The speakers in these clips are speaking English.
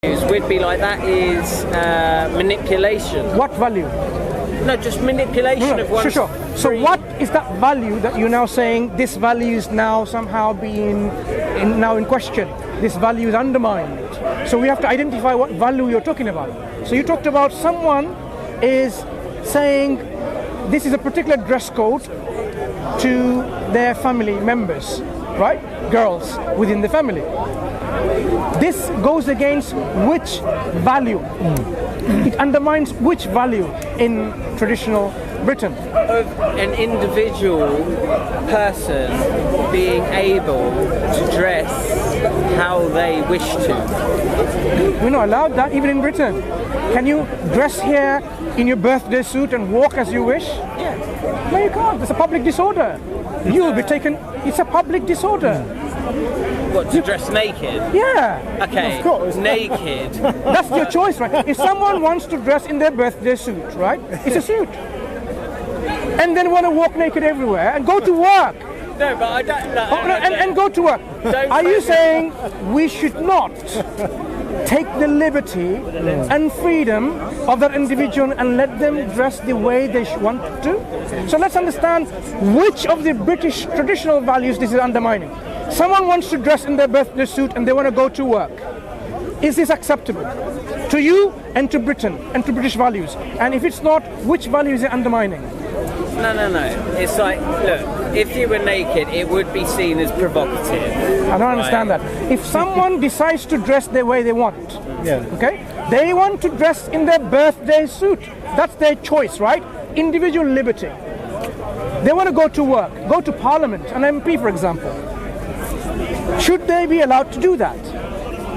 Would be like that is manipulation. What value? No, just manipulation of one's Sure. So what is that value that you're now saying this value is now somehow being in question? This value is undermined. So we have to identify what value you're talking about. So you talked about someone is saying this is a particular dress code to their family members, right? Girls within the family. This goes against which value? It undermines which value in traditional Britain? Of an individual person being able to dress how they wish to. We're not allowed that even in Britain. Can you dress here in your birthday suit and walk as you wish? Yeah. No, you can't. It's a public disorder. You will be taken. It's a public disorder. What, to dress naked? Yeah. Okay, of course. Naked. That's your choice, right? If someone wants to dress in their birthday suit, right? It's a suit. And then want to walk naked everywhere and go to work. No, but I don't know. And go to work. Are you saying we should not take the liberty and freedom of that individual and let them dress the way they want to? So let's understand which of the British traditional values this is undermining. Someone wants to dress in their birthday suit and they want to go to work. Is this acceptable to you and to Britain and to British values? And if it's not, which value is it undermining? No. It's like, look, if you were naked, it would be seen as provocative. I don't understand that. If someone decides to dress the way they want, okay, they want to dress in their birthday suit. That's their choice, right? Individual liberty. They want to go to work, go to Parliament, an MP, for example. Should they be allowed to do that?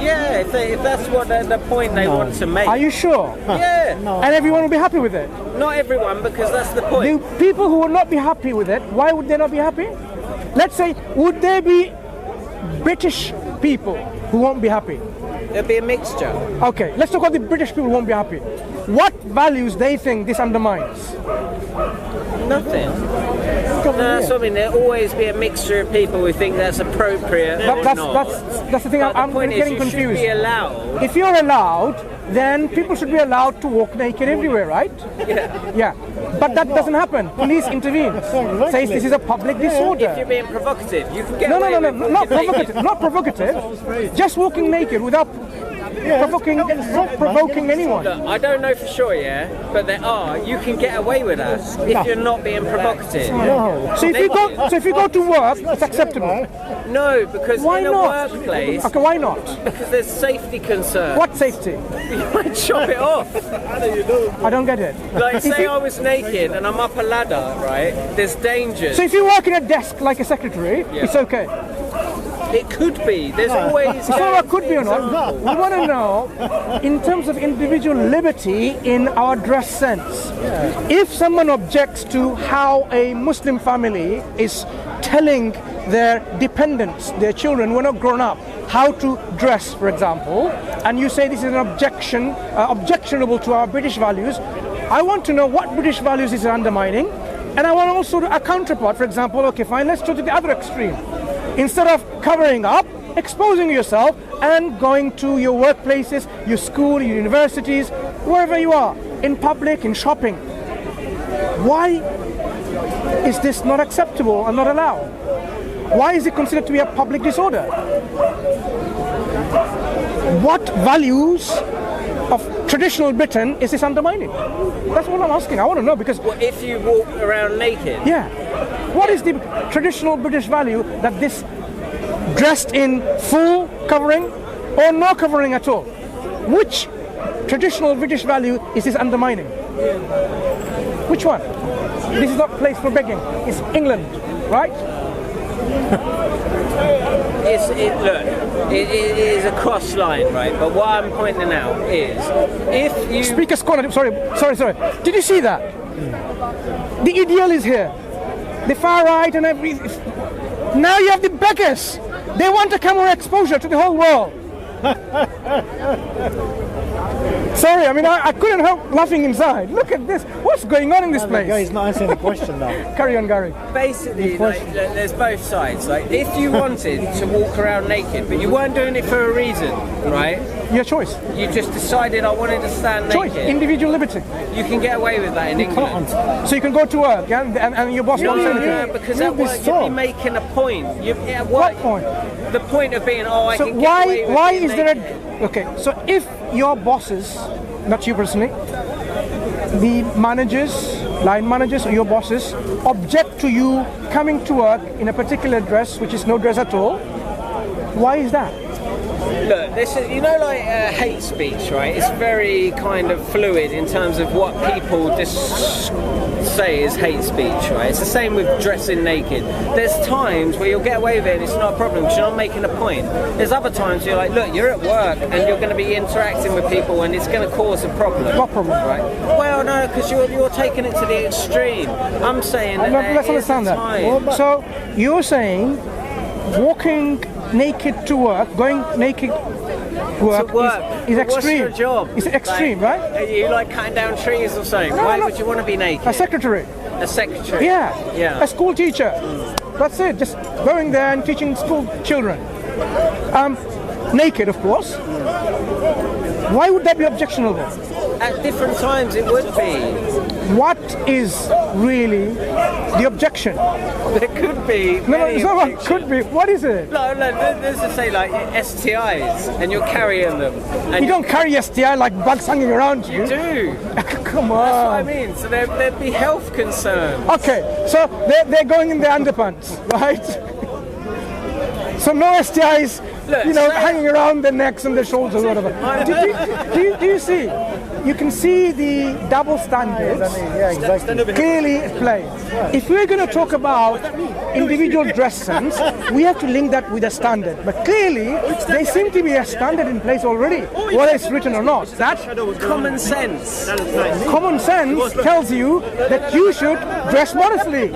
Yeah, if that's what the point they want to make. Are you sure? Yeah. No. And everyone will be happy with it? Not everyone, because that's the point. The people who will not be happy with it, why would they not be happy? Let's say, would there be British people who won't be happy? There'll be a mixture. Okay, let's talk about the British people who won't be happy. What values they think this undermines? Nothing. No, so I mean, there'll always be a mixture of people who think that's appropriate. That's the thing. I'm getting confused. Should be allowed. If you're allowed, then people should be allowed to walk naked everywhere, right? Yeah. But that doesn't happen. Police intervene. Says this is a public disorder. If you're being provocative, you can get away with not provocative. Not provocative. Just walking naked without provoking anyone. Look, I don't know for sure, but there are. You can get away with that if you're not being provocative. No. So if you go to work, it's acceptable. No, because in a workplace. Okay, why not? Because there's safety concerns. What safety? You might chop it off. I don't get it. Like, say I was naked and I'm up a ladder, right? There's danger. So if you work in a desk like a secretary, it's okay. It could be. There's always. It's not what could be or not. We want to know, in terms of individual liberty in our dress sense, if someone objects to how a Muslim family is telling their dependents, their children who are not grown up, how to dress, for example, and you say this is an objectionable to our British values, I want to know what British values is undermining, and I want also a counterpart. For example, okay, fine, let's go to the other extreme. Instead of covering up, exposing yourself and going to your workplaces, your school, your universities, wherever you are, in public, in shopping. Why is this not acceptable and not allowed? Why is it considered to be a public disorder? What values of traditional Britain is this undermining? That's what I'm asking. I want to know because... Well, if you walk around naked? Yeah. What is the traditional British value that this dressed in full covering or no covering at all? Which traditional British value is this undermining? Which one? This is not a place for begging. It's England, right? It is a cross line, right? But what I'm pointing out is, if you... Speaker's corner, sorry. Did you see that? The ideal is here. The far right and everything. Now you have the beggars. They want a camera exposure to the whole world. Sorry, I mean, I couldn't help laughing inside. Look at this. What What's going on in this place? The guy's not answering the question now. Carry on, Gary. Basically, there's both sides. Like, if you wanted to walk around naked, but you weren't doing it for a reason, right? Your choice. You just decided I wanted to stand Choice. naked. Individual liberty. You can get away with that in England. So you can go to work, yeah, and your boss won't say No, anything. because at work you'd be making a point. What point? The point of being, I So can get away with why being is there naked. okay? So if your bosses, not you personally, the managers, line managers, or your bosses object to you coming to work in a particular dress, which is no dress at all, why is that? Look, this is, like hate speech, right? It's very kind of fluid in terms of what people say is hate speech, right? It's the same with dressing naked. There's times where you'll get away with it and it's not a problem because you're not making a point. There's other times you're like, look, you're at work and you're going to be interacting with people and it's going to cause a problem. What problem? Right? Well, no, because you're taking it to the extreme. I'm saying that Let's understand that. So you're saying walking naked to work, going naked work is extreme. What's your job? It's extreme, right? Are you like cutting down trees or something? Why would you want to be naked? A secretary. A secretary? Yeah. A school teacher. That's it. Just going there and teaching school children. Naked, of course. Why would that be objectionable? At different times it would be. What is really the objection? There could be. No, it's not what could be. What is it? No, there's to say like STIs, and you're carrying them. And you don't carry STI like bugs hanging around you. You do. Come on. That's what I mean. So there'd be health concerns. Okay, so they're going in their underpants, right? So no STIs, hanging around their necks and their shoulders or whatever. Do you see? You can see the double standards clearly at play. If we're going to talk about individual dress sense, we have to link that with a standard. But clearly, there seems to be a standard in place already, whether it's written or not. That's common sense. Common sense tells you that you should dress modestly.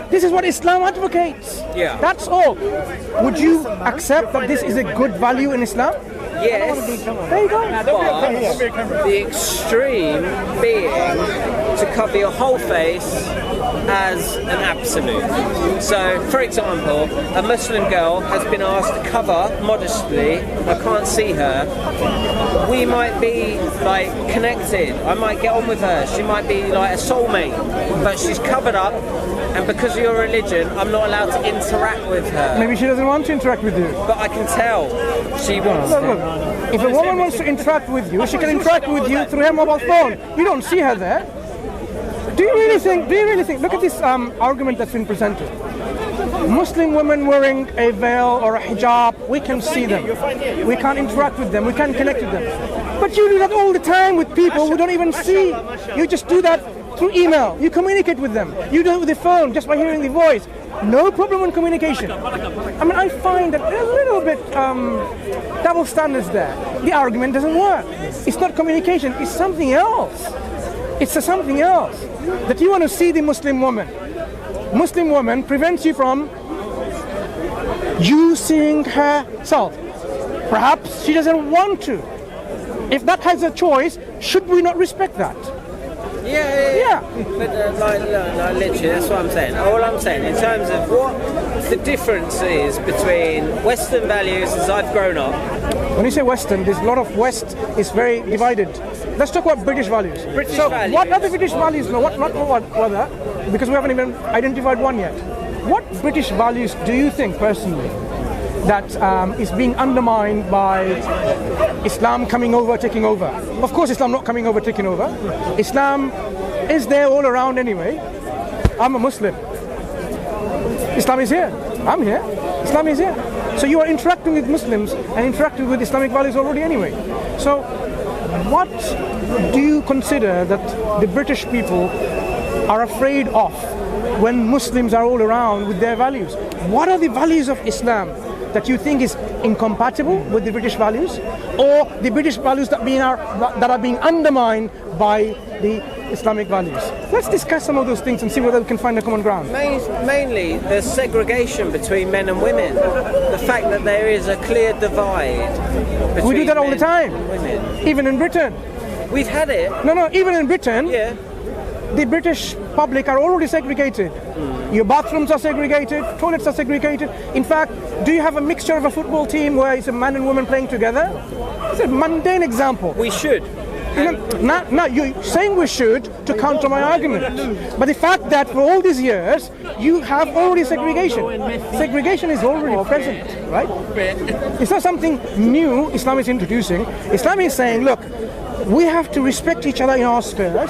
This is what Islam advocates. That's all. Would you accept that this is a good value in Islam? Yes. There you go. But the extreme being to cover your whole face as an absolute. So, for example, a Muslim girl has been asked to cover modestly. I can't see her. We might be like connected. I might get on with her. She might be like a soulmate, but she's covered up. And because of your religion, I'm not allowed to interact with her. Maybe she doesn't want to interact with you. But I can tell she wants to. Look, if a woman wants to interact with you, she can interact with you through her mobile phone. You don't see her there. Do you really think, look at this argument that's been presented. Muslim women wearing a veil or a hijab, we can see them. We can't interact with them, we can't connect with them. But you do that all the time with people who don't even see. You just do that through email. You communicate with them. You do it with the phone just by hearing the voice. No problem in communication. I mean, I find that there's a little bit double standards there. The argument doesn't work. It's not communication, it's something else. It's something else. That you want to see the Muslim woman. Muslim woman prevents you from you seeing herself. Perhaps she doesn't want to. If that has a choice, should we not respect that? Yeah. But literally, that's what I'm saying. All I'm saying, in terms of what the difference is between Western values as I've grown up. When you say Western, there's a lot of West is very divided. Let's talk about British values. Values. What are the British values? No, what are because we haven't even identified one yet. What British values do you think, personally, that is being undermined by Islam coming over, taking over? Of course, Islam not coming over, taking over. Islam is there all around anyway. I'm a Muslim. Islam is here. I'm here. Islam is here. So you are interacting with Muslims and interacting with Islamic values already anyway. So what do you consider that the British people are afraid of when Muslims are all around with their values? What are the values of Islam that you think is incompatible with the British values, or the British values that are being undermined by the Islamic values? Let's discuss some of those things and see whether we can find a common ground. Mainly the segregation between men and women. The fact that there is a clear divide between we do that all the time. Women. Even in Britain. We've had it. No, even in Britain. Yeah. the British public are already segregated. Your bathrooms are segregated, toilets are segregated. In fact, do you have a mixture of a football team where it's a man and woman playing together? It's a mundane example. We should. Now, you're saying we should to counter my argument. But the fact that for all these years, you have already segregation. Segregation is already present, right? It's not something new Islam is introducing. Islam is saying, look, we have to respect each other in our spheres.